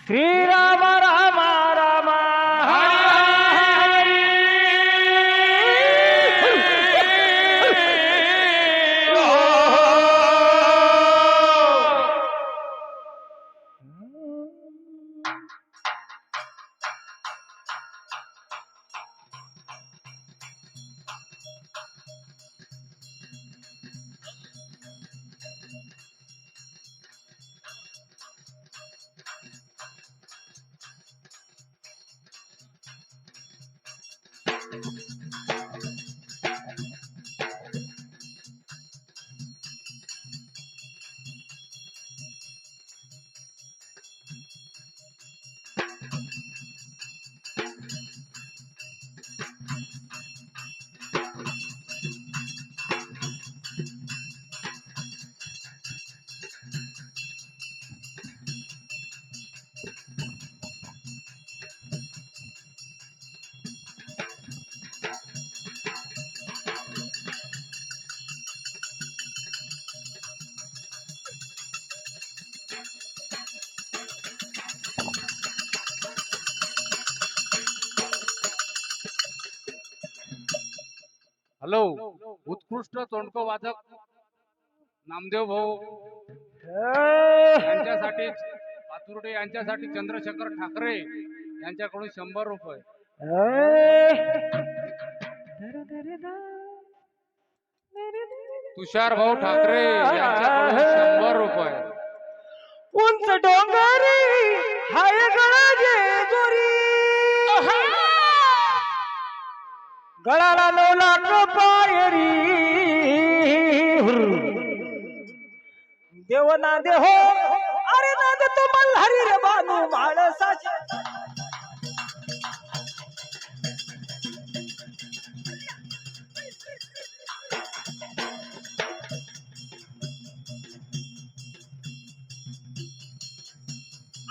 Shriram Ram Ram hello, उत्कृष्ट तोंडको वादक नामदेव भाऊ यांच्यासाठी पातुर्डे यांच्यासाठी चंद्रशेखर ठाकरे यांच्याकडून 100 रुपये. तुषार भाऊ ठाकरे यांच्याकडून 100 रुपये. उंच डोंगरी हाय गळाजे जोरी गळाला लोला कपायरी देव ना दे हो अरे ना दे तो मल्हारी रे बानू माळसाचे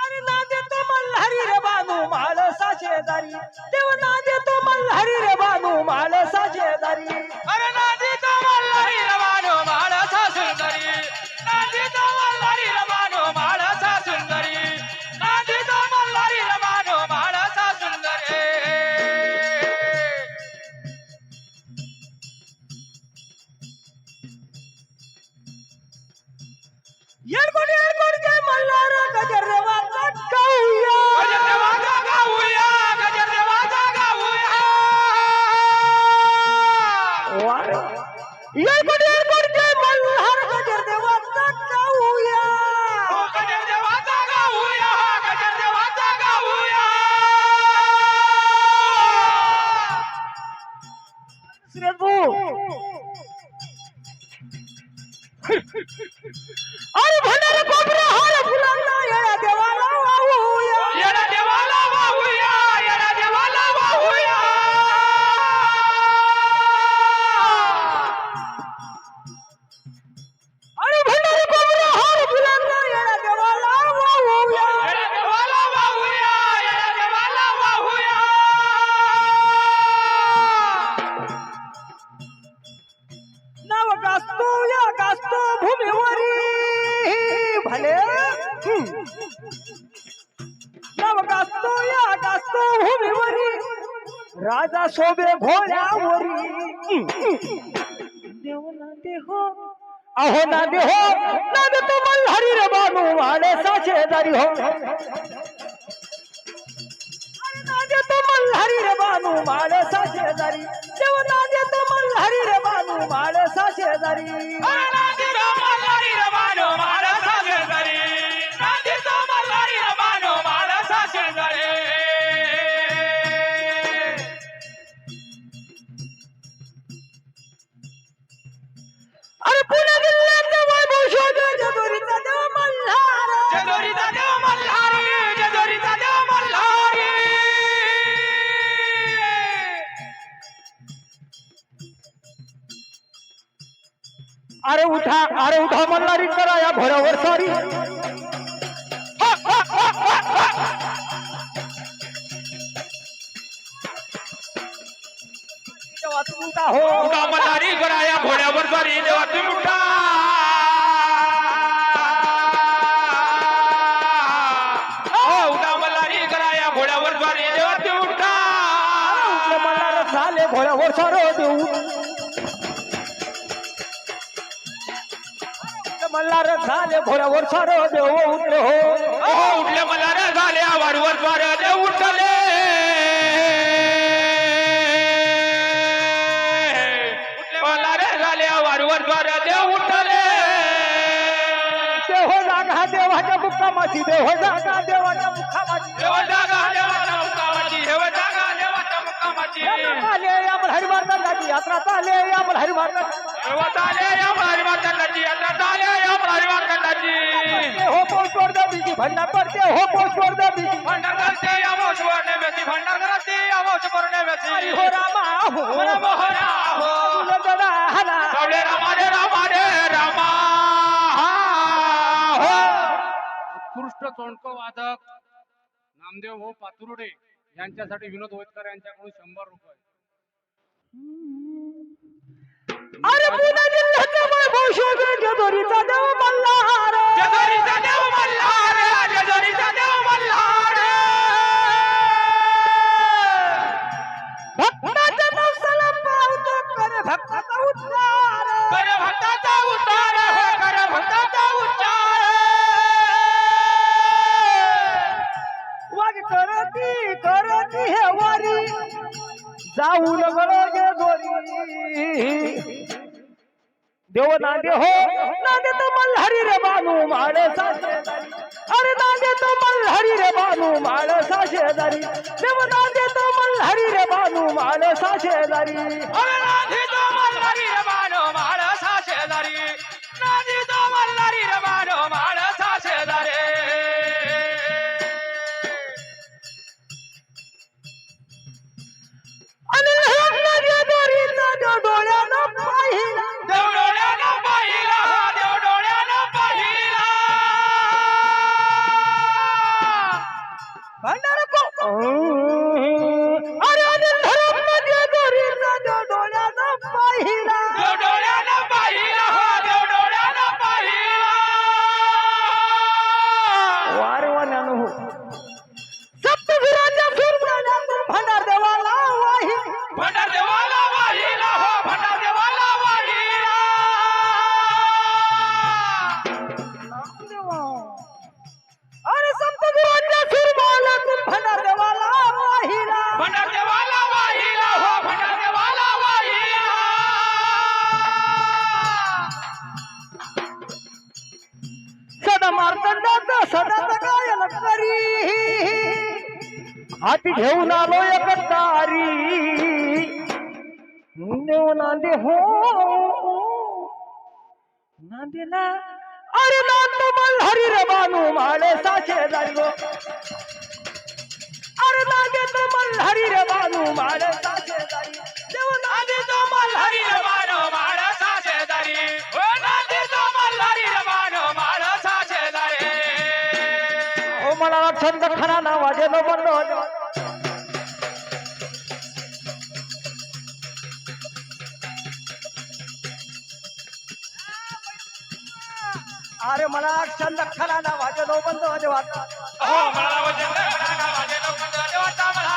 अरे ना दे तो मल्हारी रे बानू माळसाचे दारी देव ना दे तो मल्हारी रे बानू माळसाचे दारी अरे नादी तो मल्हारी रवानो माळसा सुंदरी, नादी तो मल्हारी रवानो माळसा सुंदरी, नादी तो मल्हारी रवानो माळसा सुंदरी. येडकोड के मल्हार गजर वाचा गाऊया गजरदेवाचा गाऊया, गजरदेवाचा गाऊया. येडकोड के मल्हार गजर वाचा गाऊया हो गजरदेवाचा गाऊया, गजरदेवाचा गाऊया. श्रेबू अरे भंडार कोपरा हार फुलांना येडा देवाला वाहूया येडा देवाला वाहूया, येडा देवाला वाहूया. अरे भंडार कोपरा हार फुलांना येडा देवाला वाहूया येडा देवाला वाहूया, येडा देवाला वाहूया. नाव गास्तो भूमीवरी भले नाव गास्तो भूमीवरी राजा शोभे घोड्यावरी देव ना दे हो अहो ना दे हो ना दे तो मल्हारी रे बानू माळसाचे दारी हो अरे ना दे तो मल्हारी रे बानू माळसाचे दारी देव ना दे तो मल्हारी रे बानू माळसाचे दारी अरे नादी तो मल्हारी रवानो माळसा सुंदरी, नादी तो मल्हारी रवानो माळसा सुंदरी. अरे पुणे जिल्ह्याचा वैभव शोध जदोरीचा देव मल्हार जदोरीचा देव मल्हारी, जदोरीचा देव मल्हारी. अरे उठा मल्हारी करा या घोड्यावर सॉरी उठा हो उठा मल्हारी गराया घोड्यावर स्वारी देवा तुम्ही उठा. उठा झाले भोळ्यावर सारं देऊ मल्हार झाले भोळ्यावर सारं देऊ उठले हो उठले मल्हार झाले वाडवर द्वार देव उठले मल्हार झाले वाडवर द्वार देव उठले देव जागा देवाच्या मुक्कामाची देव जागा देवाच्या मुक्कामाची देव जागा देवाच्या मुक्कामाची देव जागा देवाच्या मुक्कामाची यात्रा आले या मल्हारी मार्गाची यात्रा आले या मल्हारी मार्गाची देवात आले या मल्हारी मार्गाची यात्रा आले या मल्हारी मार्गाची हो पोचवर दबीची भंडार पडते हो पोचवर दबीची भंडार करते या मोश पौर्णिमेची भंडार करते या मोश पौर्णिमेची हो रामा हो मोहना हो रामा रामा रे रामा रे रामा उत्कृष्ट चोंडक वादक नामदेव भाऊ पातुर्डे यांच्यासाठी विनोद होतकर यांच्याकडून 100 रुपये. अरे पुणे जिल्ह्याचा वैभव शोधून जेजुरीचा देव मल्हार जेजुरीचा देव मल्हार जेजुरीचा देव मल्हार भक्ताच्या नवसाला पावतो करे भक्ताचा उद्धार कर भक्ताचा उद्धार हो कर भक्ताचा उच्चार वाग करती हे वारी जाऊन गळगे दोरी देव नांदे हो नांदे तो मल्हारी रे बानू माळ साशेदारी अरे नांदे तो मल्हारी रे बानू माळ साशेदारी देव नांदे तो मल्हारी रे बानू माळ साशेदारी अरे नाधी तो मल्हारी रे बानो माळ साशेदारी नाधी तो मल्हारी रे बानो माळ साशेदारी आणि लहानच्या दोरीचा जो डोळ्यानं पाहिला देव डोळ्यानं पाहिला देव डोळ्यानं पाहिला भंडार अरे अनिल धरमच्या दोरीचा जो डोळ्यानं पाहिला देव डोळ्यानं पाहिला देव डोळ्यानं पाहिला वारवान्यानं हो सप्तसुराच्या सुरमण्यातून भंडार देवाला वाही भंडार देवाला वाहिला हो भंडार देवाला वाहिला अरे सप्तसुराच्या सुरमण्यातून भंडार देवाला वाहिला भंडार देवाला वाहिला हो भंडार देवाला वाहिला सदा मार्तंडाचा सदाचा गायन करी हाती घेऊन आलो एक तारी देव नांदे हो नांदेला अरे नांदो मल्हारी रे बानू माळे साशेदारी गो अरे नांदे तो मल्हारी रे बानू माळे साशेदारी देव नांदी तो मल्हारी रे बानो माळ साशेदारी हो नांदी तो मल्हारी रे बानो माळ साशेदारी हो मला छंद खरा नावाजे नो बंद अरे मला छंद खरा नावाजे नो बंद वाजवा हो मला वचन देवळा माझे लोक देवाचा मला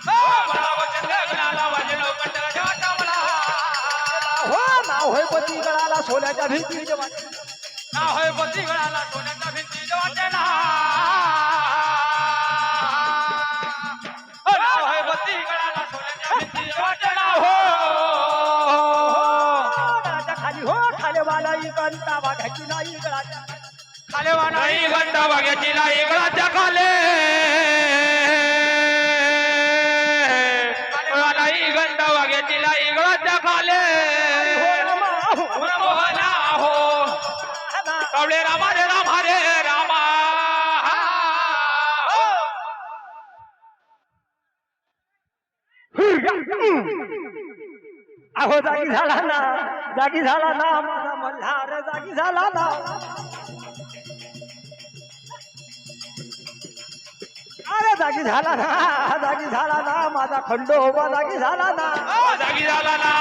हो मला वचन देवळा माझे लोक देवाचा मला हो नाव होय पती गळाला सोन्याच्या भिंती जेव्हा ना होय बद्री गळाला सोन्याच्या भिंती देवाचे ना ना होय बद्री गळाला सोन्याच्या भिंती देवाचे ना हो खाली हो खाली वाला इकंता वाघाची नाही गळाच्या खाले वाणाई घंटा वाग्याची लाई गळाच्या खाले वाणाई घंटा वाग्याची लाई गळाच्या खाले मोहना हो कवळे रामा रे रामा रे रामा अहो जागी झाला ना माझा मल्हार जागी झाला ना अरे जागी झाला ना माझा खंडोबा जागी झाला ना जागी झाला ना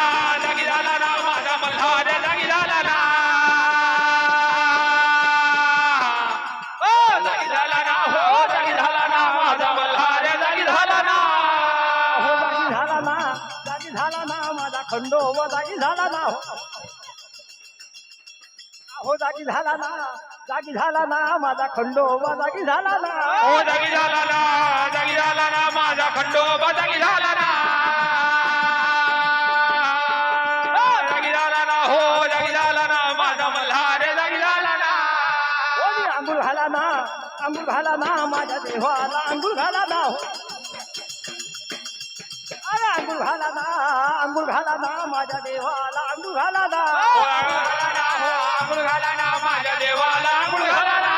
माझा मल्हार जागी झाला ना जागी झाला ना हो जागी झाला ना माझा मल्हार जागी झाला ना हो जागी झाला ना माझा खंडोबा जागी झाला ना हो जागी झाला ना माझा खंडोबा जागी झाला ना जागी झाला ना हो जागी झाला ना माझा मल्हार जागी झाला ना कोणी आंघोळ घाला ना माझ्या देवाला आंघोळ घाला ना हो अरे आंघोळ घाला ना माझ्या देवाला आंघोळ घाला ना आंघोळ घाला ना माझ्या देवाला आंघोळ घाला ना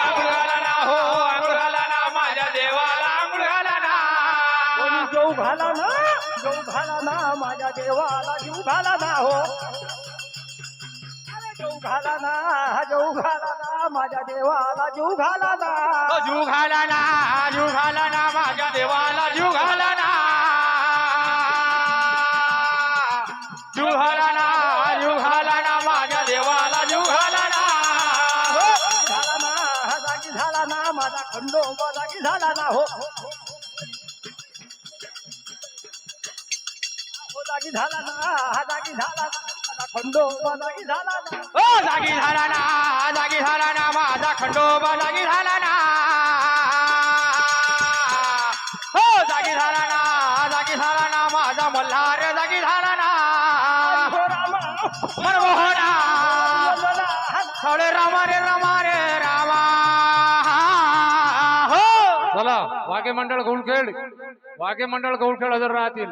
आंघोळ घाला ना आंघोळ घाला ना माझ्या देवाला आंघोळ घाला ना कोणी जेऊ घाला ना माझ्या देवाला जीव घाला ना हो अरे जेऊ घाला ना माझ्या देवाला जीव घाला ना जीव घाला ना माझ्या देवाला जीव घाला ना जीव घाला ना माझ्या देवाला जीव घाला ना जागी झाला ना माझा खंडोबा जागी झाला ना हो जागी झाला ना माझा खंडोबा जागी झाला ना ओ जागी झाला ना माझा खंडोबा जागी झाला ना हो जागी झाला ना माझा मल्हार जागी झाला ना हो रामा मनमोहना थोडे रामा रे रामा हो चला वाघे मंडळ गौळखेड हजर राहतील.